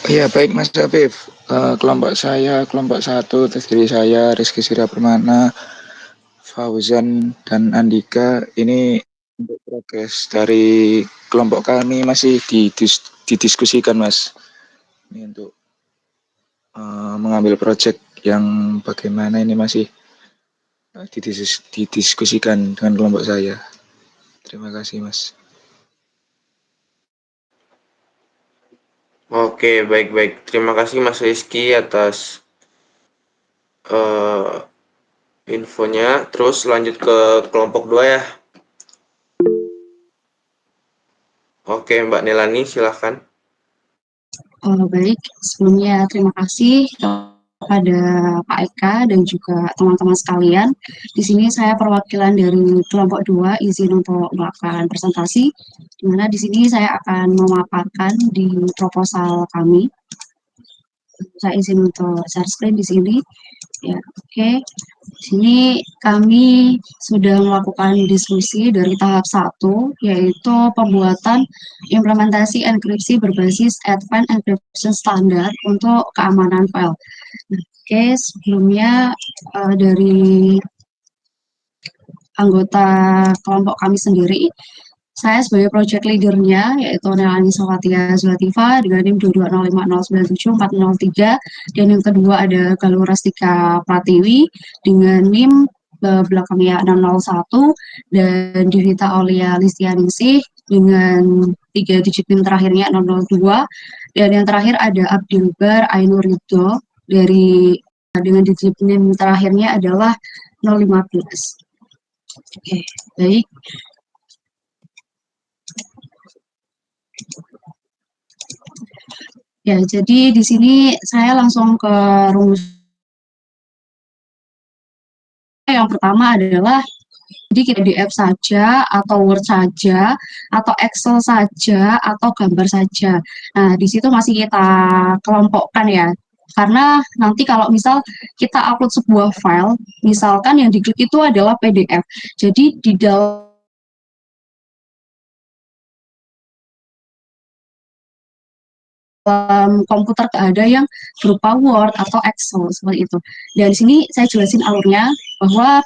Iya, baik Mas Afif. Kelompok saya, kelompok satu terdiri saya, Rizky Sira Permana, Fauzan, dan Andika. Ini untuk progres dari kelompok kami masih didiskusikan, Mas. Ini untuk mengambil proyek yang bagaimana ini masih didiskusikan dengan kelompok saya. Terima kasih, Mas. Oke, baik-baik. Terima kasih Mas Rizky atas uh, infonya. Terus lanjut ke kelompok 2 ya. Oke, Mbak Nelani silahkan. Baik, sebelumnya terima kasih kepada Pak Eka dan juga teman-teman sekalian. Di sini saya perwakilan dari kelompok 2 izin untuk melakukan presentasi, di mana di sini saya akan memaparkan di proposal kami. Saya izin untuk share screen di sini. Ya, oke. Di sini kami sudah melakukan diskusi dari tahap 1, yaitu pembuatan implementasi enkripsi berbasis Advanced Encryption Standard untuk keamanan file. Oke, sebelumnya dari anggota kelompok kami sendiri, saya sebagai project leadernya, yaitu Nelani Sawatia Zulativa dengan NIM 22050974003, dan yang kedua ada Galuh Rastika Pratiwi dengan NIM belakangnya 601, dan Divita Aulia Listianingsih dengan 3 digit NIM terakhirnya 002, dan yang terakhir ada Abdilbar Ainur Ridho dengan digit NIM terakhirnya adalah 015. Oke, baik. Ya, jadi di sini saya langsung ke rumus. Yang pertama adalah, jadi kita PDF saja, atau Word saja, atau Excel saja, atau gambar saja. Nah, di situ masih kita kelompokkan ya. Karena nanti kalau misal kita upload sebuah file, misalkan yang diklik itu adalah PDF. Jadi di dalam komputer ada yang berupa Word atau Excel seperti itu. Dan di sini saya jelasin alurnya bahwa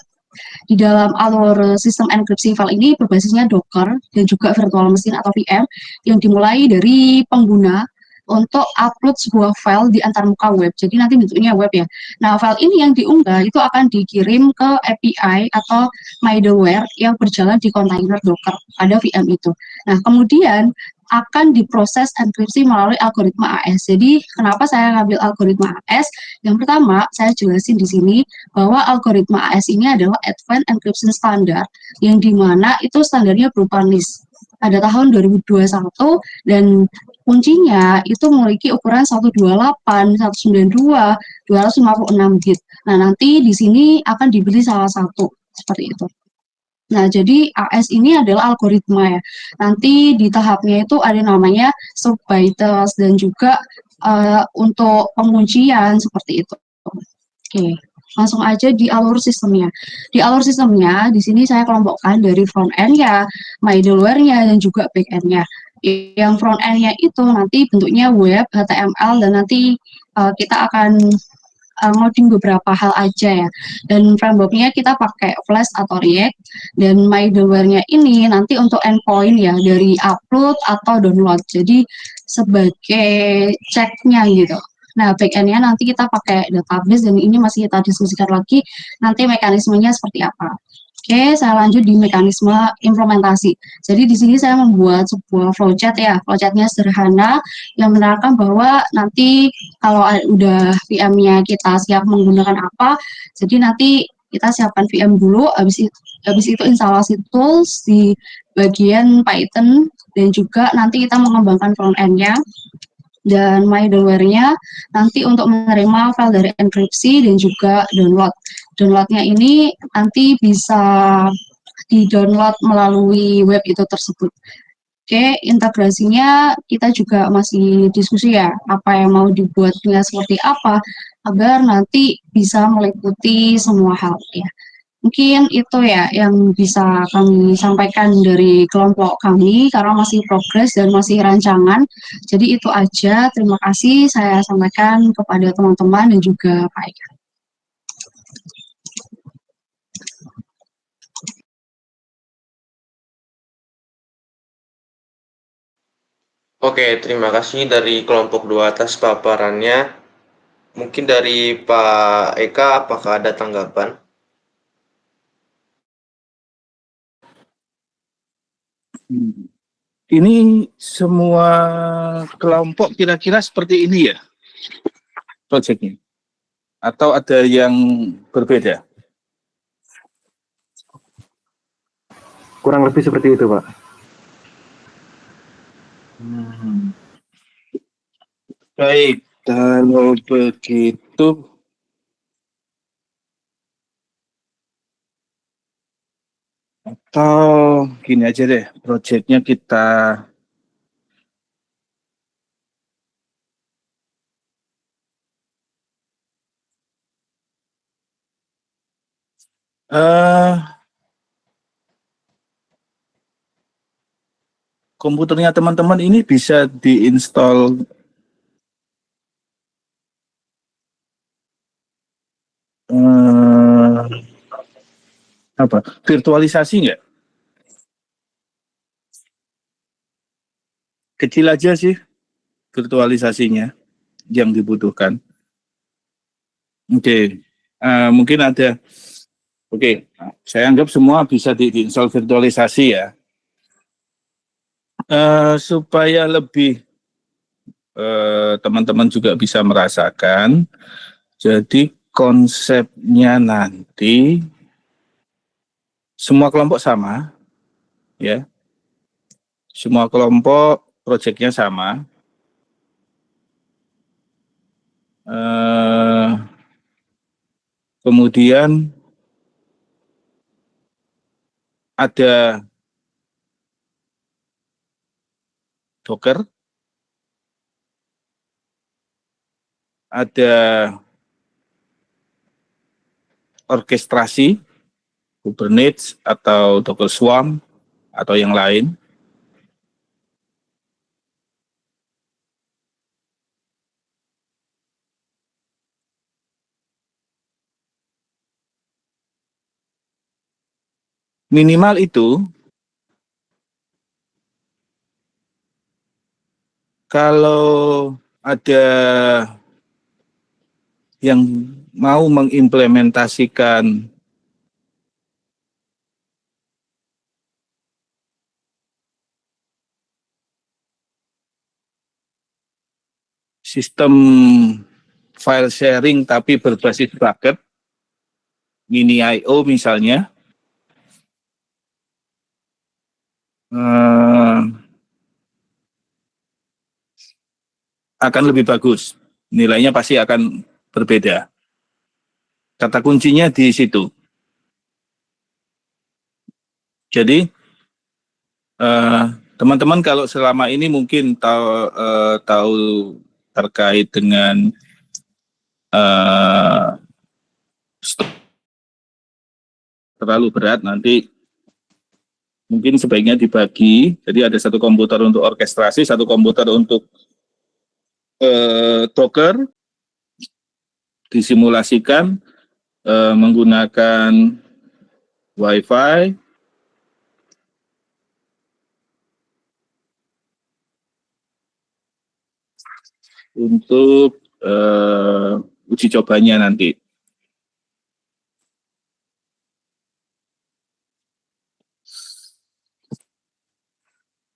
di dalam alur sistem enkripsi file ini berbasisnya Docker dan juga virtual machine atau VM yang dimulai dari pengguna untuk upload sebuah file di antarmuka web. Jadi nanti bentuknya web ya. Nah, file ini yang diunggah itu akan dikirim ke API atau middleware yang berjalan di kontainer Docker pada VM itu. Nah, kemudian akan diproses enkripsi melalui algoritma AES. Jadi, kenapa saya ngambil algoritma AES? Yang pertama, saya jelasin di sini bahwa algoritma AES ini adalah Advanced Encryption Standard, yang dimana itu standarnya berupa NIST pada tahun 2021, dan kuncinya itu memiliki ukuran 128, 192, 256 bit. Nah, nanti di sini akan dibeli salah satu, seperti itu. Nah, jadi AS ini adalah algoritma ya. Nanti di tahapnya itu ada namanya sub-bytes dan juga untuk penguncian seperti itu. Oke, langsung aja di alur sistemnya. Di alur sistemnya, di sini saya kelompokkan dari front end-nya, middleware-nya, dan juga back end-nya. Yang front end-nya itu nanti bentuknya web, HTML, dan nanti kita akan ngoding beberapa hal aja ya. Dan framework-nya kita pakai Flash atau React, dan middleware-nya ini nanti untuk endpoint ya, dari upload atau download. Jadi sebagai ceknya gitu. Nah, back-end-nya nanti kita pakai database, dan ini masih kita diskusikan lagi nanti mekanismenya seperti apa. Oke, saya lanjut di mekanisme implementasi. Jadi di sini saya membuat sebuah flowchart ya. Flowchart-nya sederhana yang menerangkan bahwa nanti kalau udah VM-nya kita siap menggunakan apa, jadi nanti kita siapkan VM dulu, habis itu instalasi tools di bagian Python, dan juga nanti kita mengembangkan front end-nya, dan middleware-nya nanti untuk menerima file dari enkripsi dan juga download. Download-nya ini nanti bisa di-download melalui web itu tersebut. Oke, integrasinya kita juga masih diskusi ya, apa yang mau dibuatnya seperti apa, agar nanti bisa meliputi semua hal ya. Mungkin itu ya yang bisa kami sampaikan dari kelompok kami karena masih progres dan masih rancangan. Jadi itu aja. Terima kasih saya sampaikan kepada teman-teman dan juga Pak Eka. Oke, terima kasih dari kelompok 2 atas paparannya. Mungkin dari Pak Eka, apakah ada tanggapan? Ini semua kelompok kira-kira seperti ini ya proyeknya? Atau ada yang berbeda? Kurang lebih seperti itu, Pak. Baik, kalau begitu atau gini aja deh, proyeknya kita komputernya teman-teman ini bisa diinstal apa virtualisasi nggak? Kecil aja sih virtualisasinya yang dibutuhkan. Oke, mungkin ada. Oke, saya anggap semua bisa diinstal virtualisasi ya. Supaya lebih teman-teman juga bisa merasakan. Jadi konsepnya nanti semua kelompok sama, ya. Semua kelompok proyeknya sama. Kemudian ada Docker, ada orkestrasi, Kubernetes atau Docker Swarm atau yang lain. Minimal itu kalau ada yang mau mengimplementasikan sistem file sharing tapi berbasis bucket, mini IO misalnya, akan lebih bagus. Nilainya pasti akan berbeda. Kata kuncinya di situ. Jadi teman-teman kalau selama ini mungkin tahu terkait dengan terlalu berat, nanti mungkin sebaiknya dibagi. Jadi ada satu komputer untuk orkestrasi, satu komputer untuk Docker, disimulasikan menggunakan Wi-Fi, untuk uji cobanya nanti.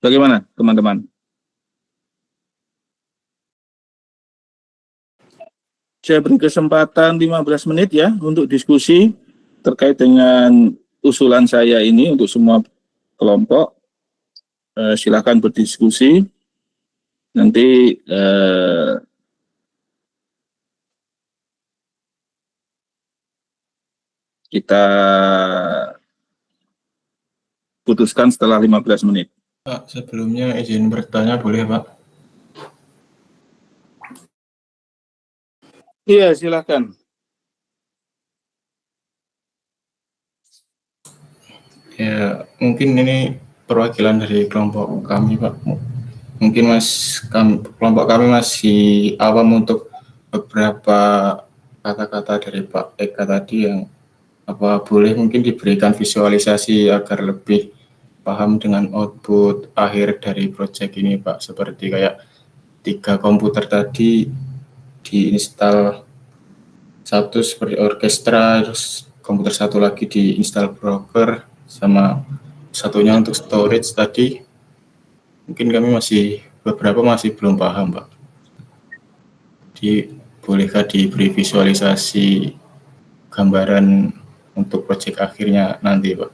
Bagaimana teman-teman? Saya beri kesempatan 15 menit ya untuk diskusi terkait dengan usulan saya ini untuk semua kelompok. Silakan berdiskusi. Nanti kita putuskan setelah 15 menit. Pak, sebelumnya izin bertanya boleh, Pak? Iya, silakan. Ya, mungkin ini perwakilan dari kelompok kami, Pak. Mungkin kelompok kami masih awam untuk beberapa kata-kata dari Pak Eka tadi yang boleh mungkin diberikan visualisasi agar lebih paham dengan output akhir dari proyek ini, Pak. Seperti kayak 3 komputer tadi diinstal, satu seperti orkestra, terus komputer satu lagi diinstal broker, sama satunya untuk storage tadi. Mungkin kami beberapa masih belum paham, Pak. Bolehkah diberi visualisasi gambaran untuk proyek akhirnya nanti, Pak?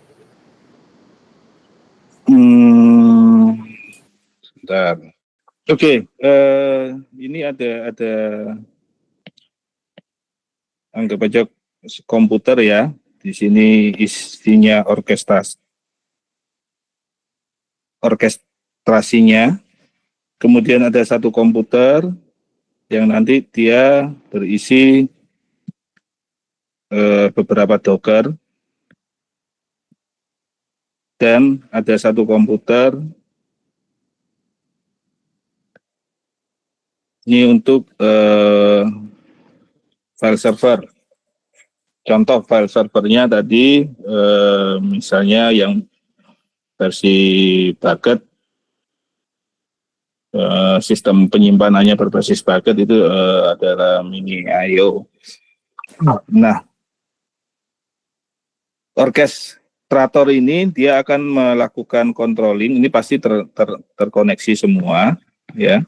Sebentar. Oke, ini ada anggap aja komputer ya. Di sini isinya orkestrasinya. Kemudian ada satu komputer yang nanti dia berisi beberapa Docker, dan ada satu komputer ini untuk file server. Contoh file servernya tadi misalnya yang versi bucket, sistem penyimpanannya berbasis bucket itu adalah mini IO. Nah, orkestrator ini dia akan melakukan controlling, ini pasti terkoneksi semua ya.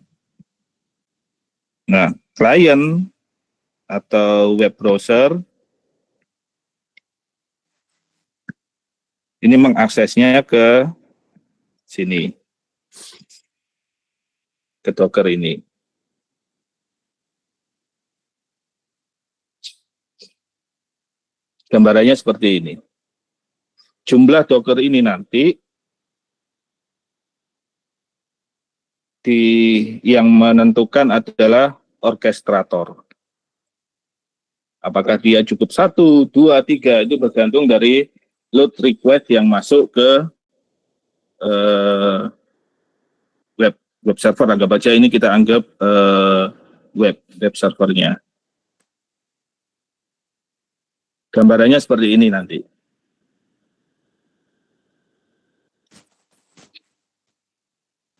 Nah, klien atau web browser ini mengaksesnya ke sini, ke Docker ini. Gambarannya seperti ini. Jumlah Docker ini nanti yang menentukan adalah orkestrator. Apakah dia cukup 1, 2, 3, itu bergantung dari load request yang masuk ke web server. Anggap aja ini kita anggap web servernya. Gambarannya seperti ini nanti.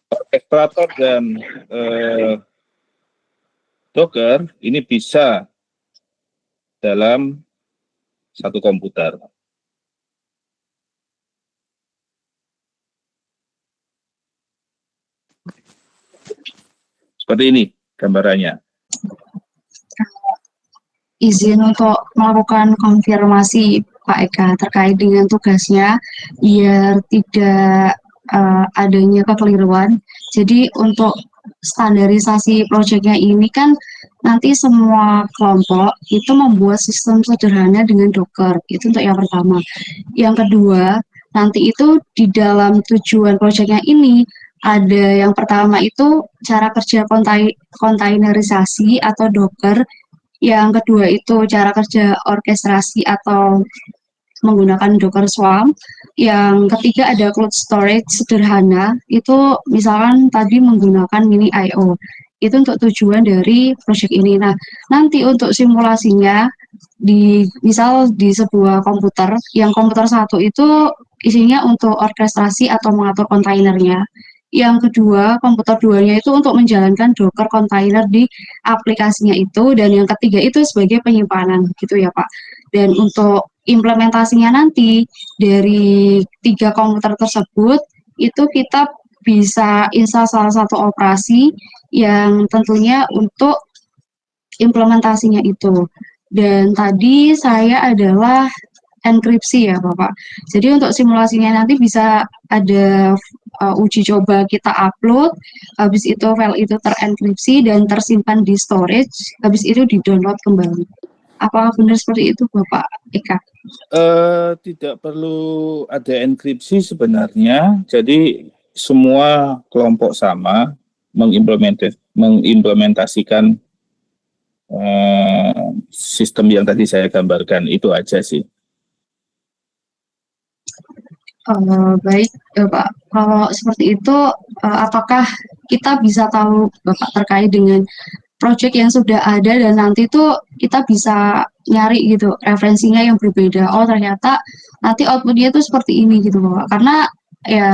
Orkestrator dan Docker ini bisa dalam satu komputer. Seperti ini gambarannya. Izin untuk melakukan konfirmasi Pak Eka terkait dengan tugasnya biar tidak adanya kekeliruan. Jadi untuk standarisasi proyeknya ini kan nanti semua kelompok itu membuat sistem sederhana dengan Docker. Itu untuk yang pertama. Yang kedua, nanti itu di dalam tujuan proyeknya ini ada yang pertama itu cara kerja kontainerisasi atau Docker. Yang kedua itu cara kerja orkestrasi atau menggunakan Docker Swarm. Yang ketiga ada cloud storage sederhana, itu misalkan tadi menggunakan mini IO. Itu untuk tujuan dari proyek ini. Nah, nanti untuk simulasinya misal di sebuah komputer, yang komputer satu itu isinya untuk orkestrasi atau mengatur kontainernya. Yang kedua, komputer duanya itu untuk menjalankan Docker container di aplikasinya itu, dan yang ketiga itu sebagai penyimpanan, gitu ya Pak. Dan untuk implementasinya nanti dari 3 komputer tersebut, itu kita bisa install salah satu operasi yang tentunya untuk implementasinya itu. Dan tadi saya adalah enkripsi ya Bapak. Jadi untuk simulasinya nanti bisa ada uji coba kita upload, habis itu file itu terenkripsi dan tersimpan di storage, habis itu di-download kembali. Apakah benar seperti itu Bapak Eka? Tidak perlu ada enkripsi sebenarnya, jadi semua kelompok sama mengimplementasikan sistem yang tadi saya gambarkan, itu aja sih. Baik, Pak. Kalau seperti itu, apakah kita bisa tahu Bapak terkait dengan proyek yang sudah ada dan nanti tuh kita bisa nyari gitu referensinya yang berbeda. Oh ternyata nanti outputnya tuh seperti ini gitu Bapak. Karena ya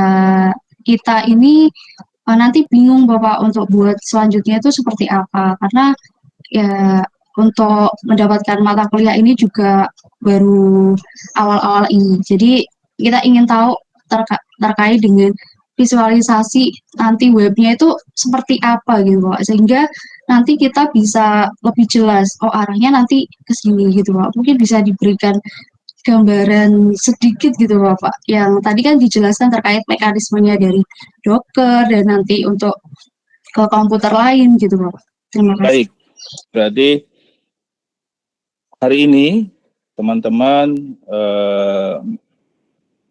kita ini nanti bingung Bapak untuk buat selanjutnya itu seperti apa. Karena ya untuk mendapatkan mata kuliah ini juga baru awal-awal ini. Jadi kita ingin tahu terkait dengan visualisasi nanti webnya itu seperti apa gitu Pak. Sehingga nanti kita bisa lebih jelas, oh arahnya nanti ke sini gitu Pak. Mungkin bisa diberikan gambaran sedikit gitu Pak. Yang tadi kan dijelaskan terkait mekanismenya dari Docker dan nanti untuk ke komputer lain gitu Bapak. Terima kasih. Baik, berarti hari ini teman-teman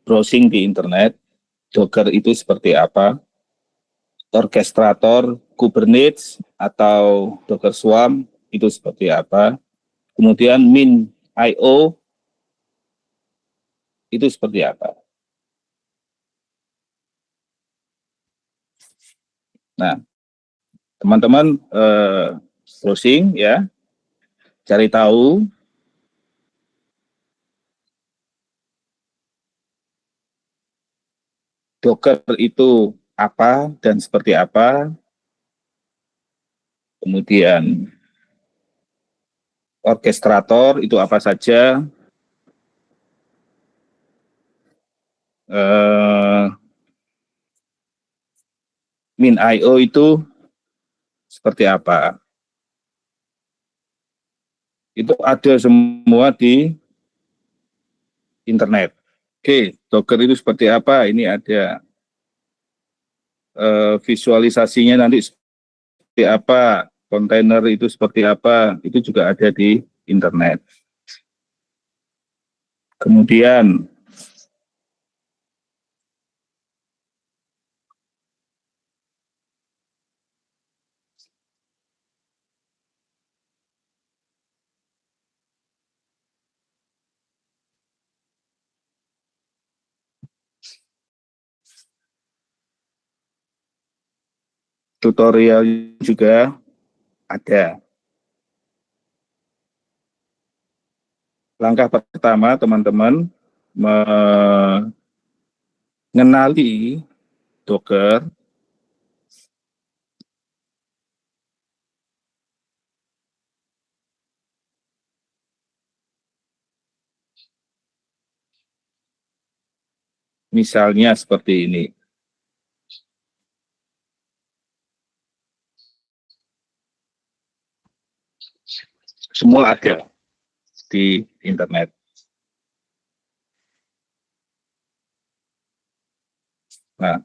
browsing di internet, Docker itu seperti apa, orkestrator Kubernetes atau Docker Swarm itu seperti apa, kemudian min.io itu seperti apa. Nah, teman-teman browsing ya, cari tahu Docker itu apa dan seperti apa, kemudian orkestrator itu apa saja, min.io itu seperti apa. Itu ada semua di internet. Oke, Docker itu seperti apa? Ini ada visualisasinya nanti seperti apa, kontainer itu seperti apa, itu juga ada di internet. Kemudian tutorial juga ada. Langkah pertama teman-teman mengenali Docker. Misalnya seperti ini. Semua ada di internet. Nah,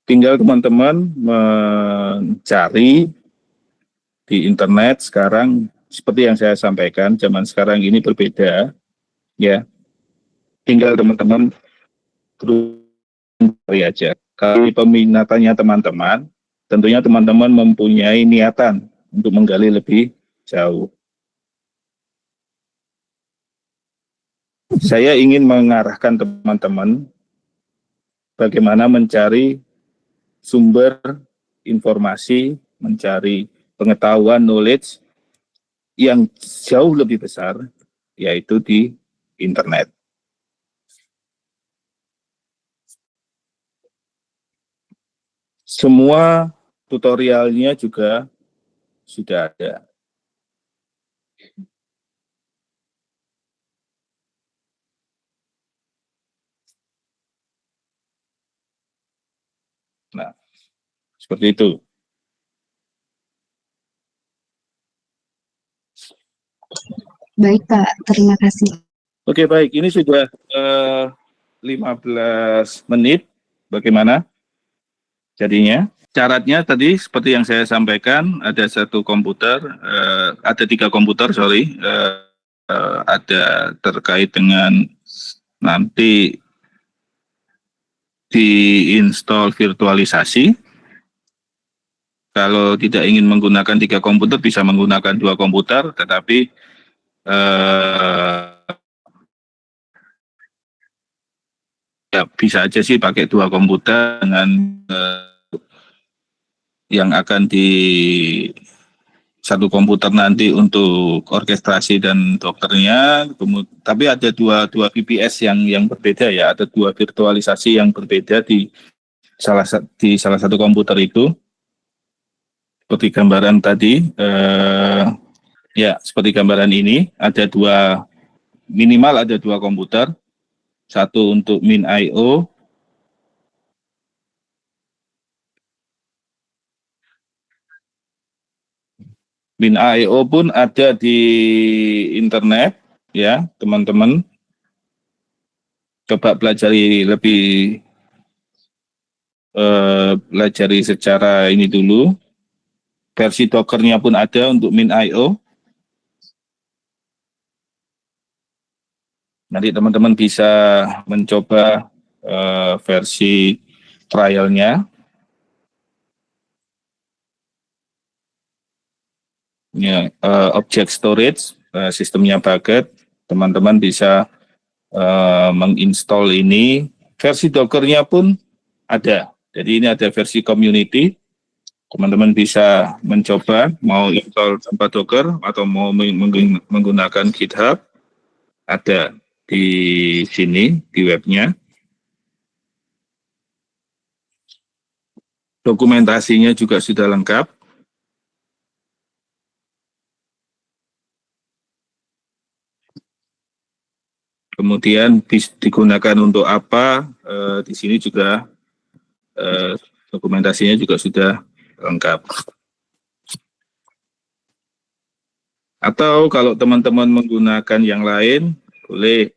tinggal teman-teman mencari di internet sekarang, seperti yang saya sampaikan, zaman sekarang ini berbeda, ya. Tinggal teman-teman terus cari aja. Kalau peminatannya teman-teman, tentunya teman-teman mempunyai niatan untuk menggali lebih jauh. Saya ingin mengarahkan teman-teman bagaimana mencari sumber informasi, mencari pengetahuan, knowledge yang jauh lebih besar, yaitu di internet. Semua tutorialnya juga sudah ada. Nah, seperti itu. Baik Pak, terima kasih. Oke, baik. Ini sudah 15 menit. Bagaimana? Jadinya syaratnya tadi seperti yang saya sampaikan, ada satu komputer, ada 3 komputer, sorry, ada terkait dengan nanti diinstal virtualisasi. Kalau tidak ingin menggunakan 3 komputer, bisa menggunakan 2 komputer, tetapi ya bisa aja sih pakai 2 komputer dengan yang akan di satu komputer nanti untuk orkestrasi dan dokternya, tapi ada dua VPS yang berbeda ya, ada 2 virtualisasi yang berbeda di salah satu komputer itu, seperti gambaran tadi, ya seperti gambaran ini ada minimal ada 2 komputer, satu untuk min I/O. Min I/O pun ada di internet, ya teman-teman. Coba pelajari pelajari secara ini dulu. Versi Dockernya pun ada untuk min I/O. Nanti teman-teman bisa mencoba versi trialnya. Ya, object storage, sistemnya Bucket. Teman-teman bisa menginstall ini. Versi Dockernya pun ada. Jadi ini ada versi community. Teman-teman bisa mencoba mau install tanpa Docker atau mau menggunakan GitHub. Ada di sini di webnya. Dokumentasinya juga sudah lengkap. Kemudian digunakan untuk apa? Di sini juga dokumentasinya juga sudah lengkap. Atau kalau teman-teman menggunakan yang lain, boleh.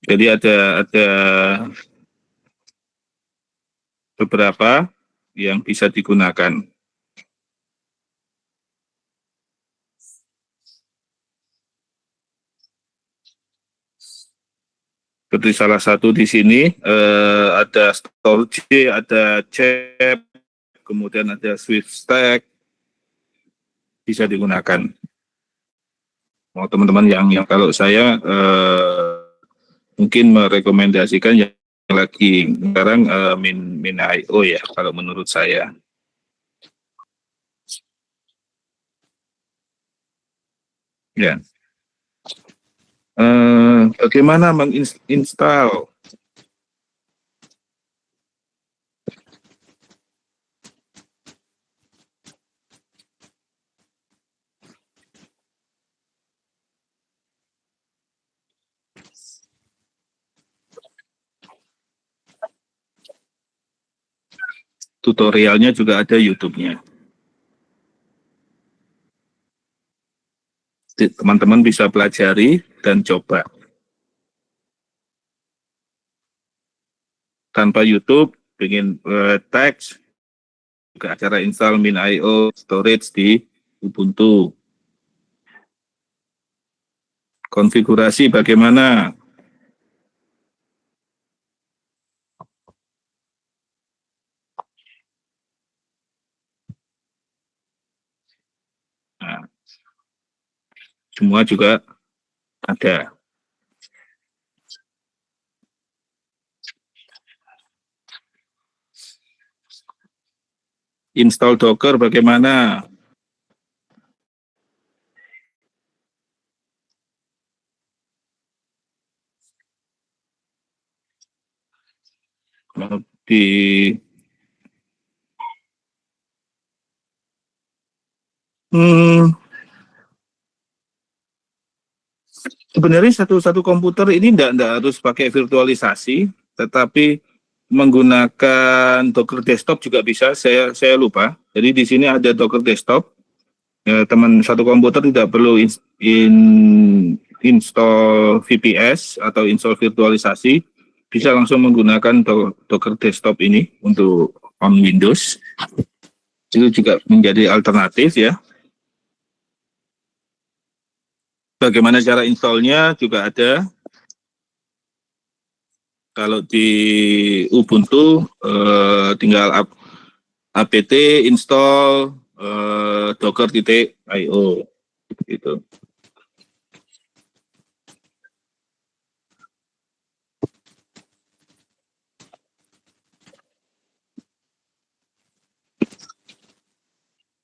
Jadi ada beberapa yang bisa digunakan. Seperti salah satu di sini ada storage, ada CHEP, kemudian ada Swift Stack, bisa digunakan. Mau teman-teman yang kalau saya mungkin merekomendasikan yang lagi sekarang min I/O ya, kalau menurut saya. Ya. Bagaimana menginstal? Tutorialnya juga ada YouTube-nya. Teman-teman bisa pelajari dan coba. Tanpa YouTube, ingin teks, juga cara install min I/O storage di Ubuntu. Konfigurasi bagaimana? Nah, semua juga ada. Install Docker bagaimana? di sebenarnya satu komputer ini tidak harus pakai virtualisasi, tetapi menggunakan Docker desktop juga bisa. Saya lupa. Jadi di sini ada Docker desktop. Ya, teman satu komputer tidak perlu install VPS atau install virtualisasi, bisa langsung menggunakan Docker desktop ini untuk on Windows. Itu juga menjadi alternatif ya. Bagaimana cara installnya juga ada. Kalau di Ubuntu tinggal apt install docker.io gitu.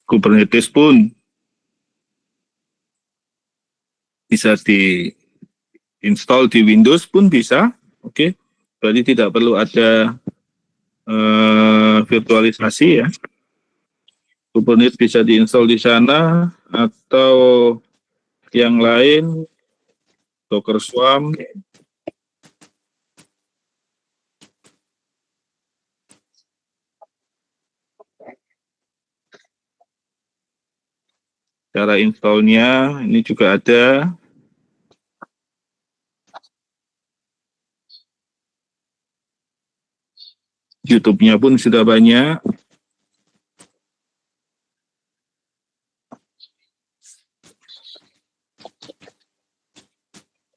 Kubernetes pun bisa di-install di Windows pun bisa, oke. Berarti tidak perlu ada virtualisasi ya. Kubernetes bisa diinstal di sana atau yang lain, Docker Swarm. Cara installnya ini juga ada. YouTube-nya pun sudah banyak.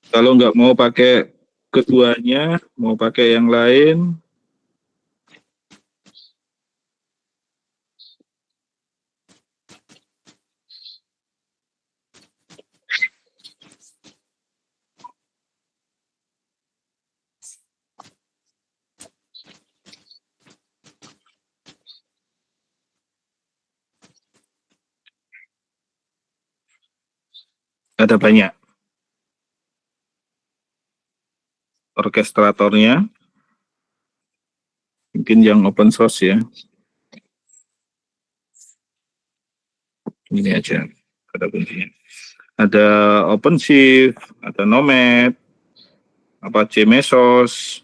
Kalau nggak mau pakai keduanya, mau pakai yang lain, ada banyak. Orkestratornya, mungkin yang open source ya. Ini aja, kata kuncinya. Ada OpenShift, ada Nomad, Apache Mesos.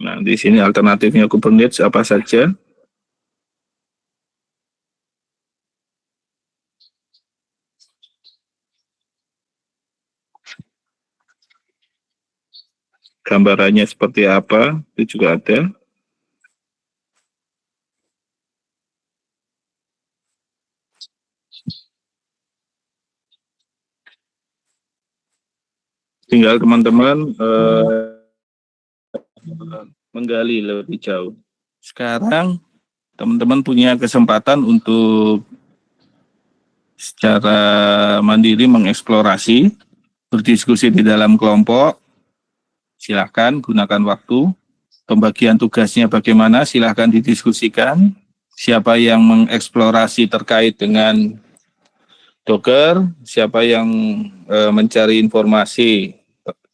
Nah, di sini alternatifnya Kubernetes apa saja. Gambarannya seperti apa, itu juga ada. Tinggal teman-teman menggali lebih jauh. Sekarang teman-teman punya kesempatan untuk secara mandiri mengeksplorasi, berdiskusi di dalam kelompok. Silahkan gunakan waktu. Pembagian tugasnya bagaimana, silahkan didiskusikan. Siapa yang mengeksplorasi terkait dengan Docker, siapa yang mencari informasi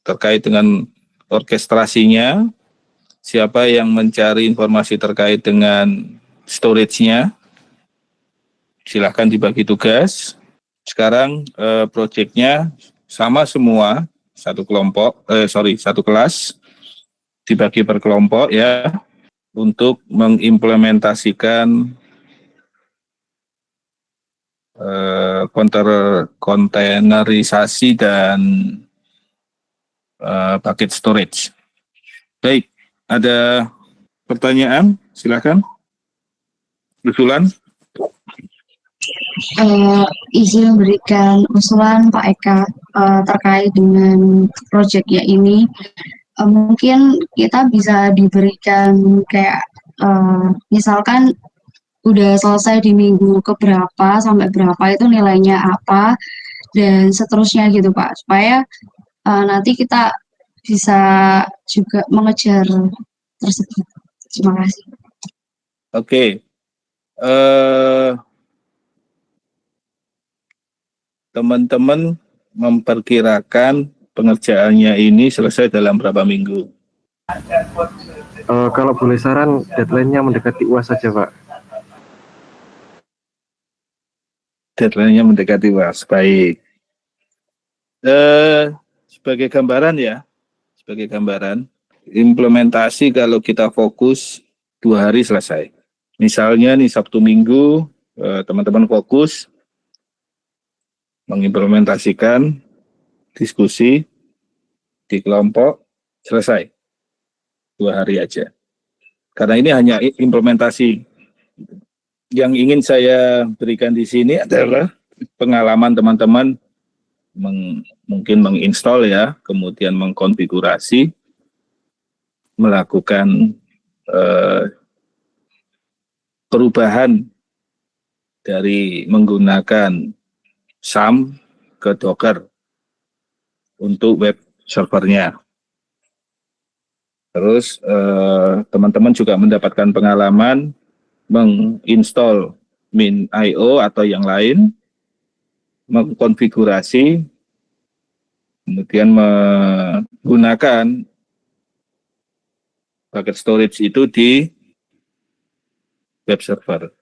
terkait dengan orkestrasinya, siapa yang mencari informasi terkait dengan storage-nya, silahkan dibagi tugas. Sekarang proyeknya sama semua, satu kelas, dibagi per kelompok ya, untuk mengimplementasikan kontainerisasi dan bucket storage. Baik, ada pertanyaan? Silakan. Usulan? Izin memberikan usulan Pak Eka terkait dengan proyeknya ini. Mungkin kita bisa diberikan kayak misalkan udah selesai di minggu keberapa sampai berapa itu nilainya apa dan seterusnya gitu Pak, supaya nanti kita bisa juga mengejar tersebut. Terima kasih. Oke. teman-teman memperkirakan pengerjaannya ini selesai dalam berapa minggu? Kalau boleh saran, deadline-nya mendekati UAS saja, Pak. Deadline-nya mendekati UAS, baik. Sebagai gambaran ya, implementasi kalau kita fokus 2 hari selesai. Misalnya nih Sabtu Minggu, teman-teman fokus mengimplementasikan diskusi di kelompok, selesai 2 hari aja. Karena ini hanya implementasi. Yang ingin saya berikan di sini adalah pengalaman teman-teman mungkin menginstall ya, kemudian mengkonfigurasi, melakukan perubahan dari menggunakan SAM ke Docker untuk web servernya. Terus teman-teman juga mendapatkan pengalaman menginstall Min.io atau yang lain, mengkonfigurasi, kemudian menggunakan bucket storage itu di web server.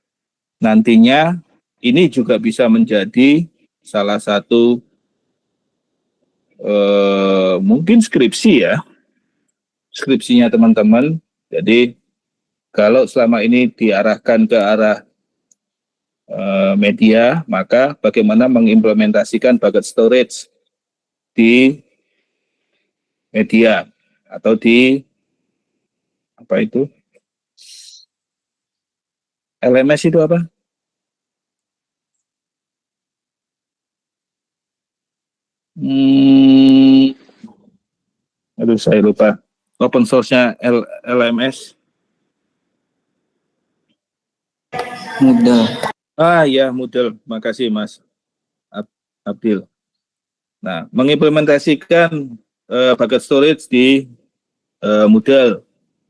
Nantinya ini juga bisa menjadi salah satu mungkin skripsinya teman-teman. Jadi kalau selama ini diarahkan ke arah media, maka bagaimana mengimplementasikan bucket storage di media atau di apa itu? LMS itu apa? Aduh, saya lupa. Open source-nya LMS. Moodle. Ya, Moodle. Makasih, Mas Abdil. Nah, mengimplementasikan bucket storage di Moodle,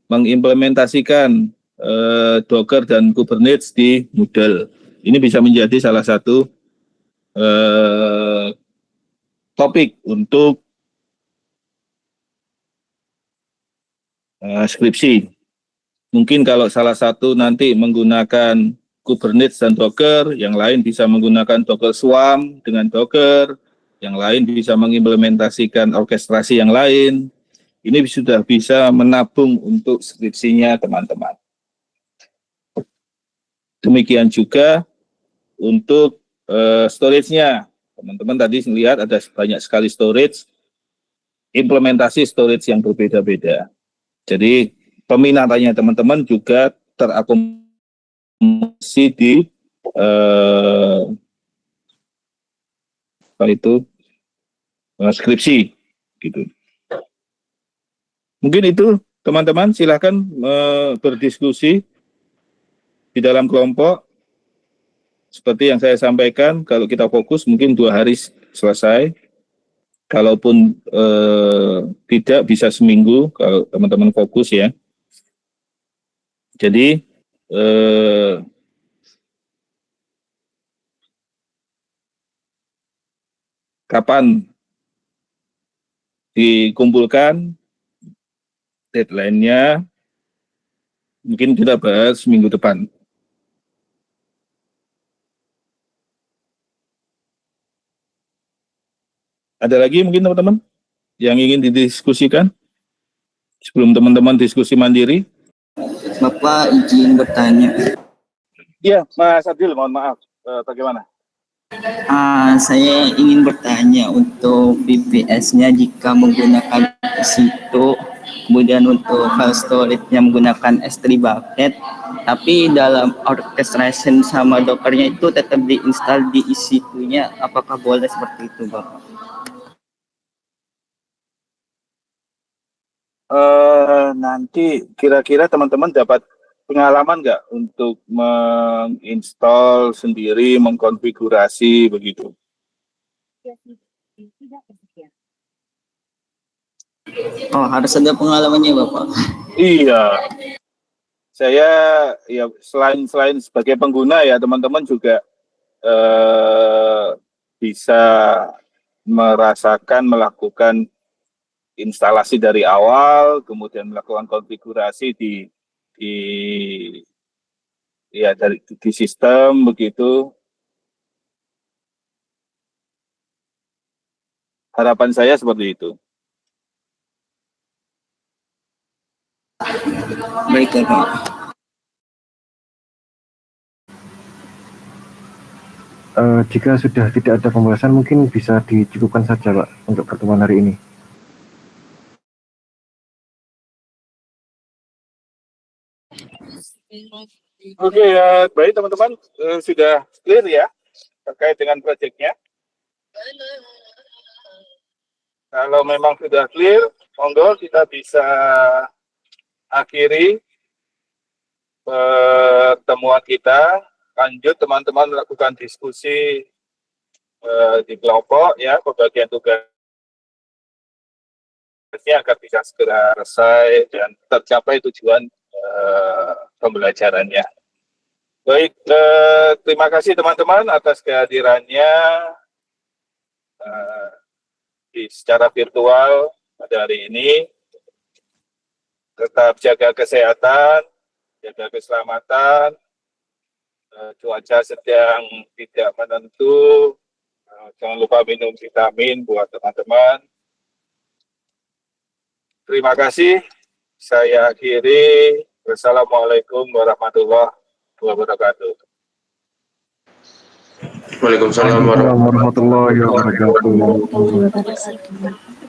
mengimplementasikan Docker dan Kubernetes di Moodle. Ini bisa menjadi salah satu topik untuk skripsi. Mungkin kalau salah satu nanti menggunakan Kubernetes dan Docker, yang lain bisa menggunakan Docker Swarm dengan Docker, yang lain bisa mengimplementasikan orkestrasi yang lain. Ini sudah bisa menabung untuk skripsinya teman-teman. Demikian juga untuk storage-nya. Teman-teman tadi melihat ada banyak sekali storage, implementasi storage yang berbeda-beda. Jadi peminatannya teman-teman juga terakomodasi di skripsi gitu. Mungkin itu teman-teman, silakan berdiskusi di dalam kelompok. Seperti yang saya sampaikan, kalau kita fokus mungkin 2 hari selesai. Kalaupun tidak, bisa seminggu kalau teman-teman fokus ya. Jadi kapan dikumpulkan deadline-nya, mungkin kita bahas minggu depan. Ada lagi mungkin teman-teman yang ingin didiskusikan sebelum teman-teman diskusi mandiri? Bapak izin bertanya. Ya, Mas Adil, mohon maaf. Bagaimana? Saya ingin bertanya untuk VPS-nya jika menggunakan situ, kemudian untuk file storage-nya menggunakan S3 bucket, tapi dalam orchestration sama Docker-nya itu tetap diinstal di EC2-nya. Apakah boleh seperti itu, Bapak? Nanti kira-kira teman-teman dapat pengalaman nggak untuk menginstall sendiri, mengkonfigurasi begitu? Oh, harus ada pengalamannya, Bapak. Iya, saya ya selain sebagai pengguna ya teman-teman juga bisa melakukan instalasi dari awal, kemudian melakukan konfigurasi di sistem begitu. Harapan saya seperti itu. Baik, Pak. Jika sudah tidak ada pembahasan, mungkin bisa dicukupkan saja, Pak, untuk pertemuan hari ini. Oke, ya, baik teman-teman, sudah clear ya terkait dengan proyeknya. Kalau memang sudah clear, monggo kita bisa akhiri pertemuan kita. Lanjut teman-teman melakukan diskusi di kelompok ya, pembagian tugasnya agar bisa segera selesai dan tercapai tujuan pembelajarannya. Baik, terima kasih teman-teman atas kehadirannya secara virtual pada hari ini. Tetap jaga kesehatan, jaga keselamatan. Cuaca sedang tidak menentu. Jangan lupa minum vitamin buat teman-teman. Terima kasih. Saya akhiri. Wassalamualaikum warahmatullahi wabarakatuh. Waalaikumsalam Waalaikumsalam warahmatullahi wabarakatuh. Terima kasih.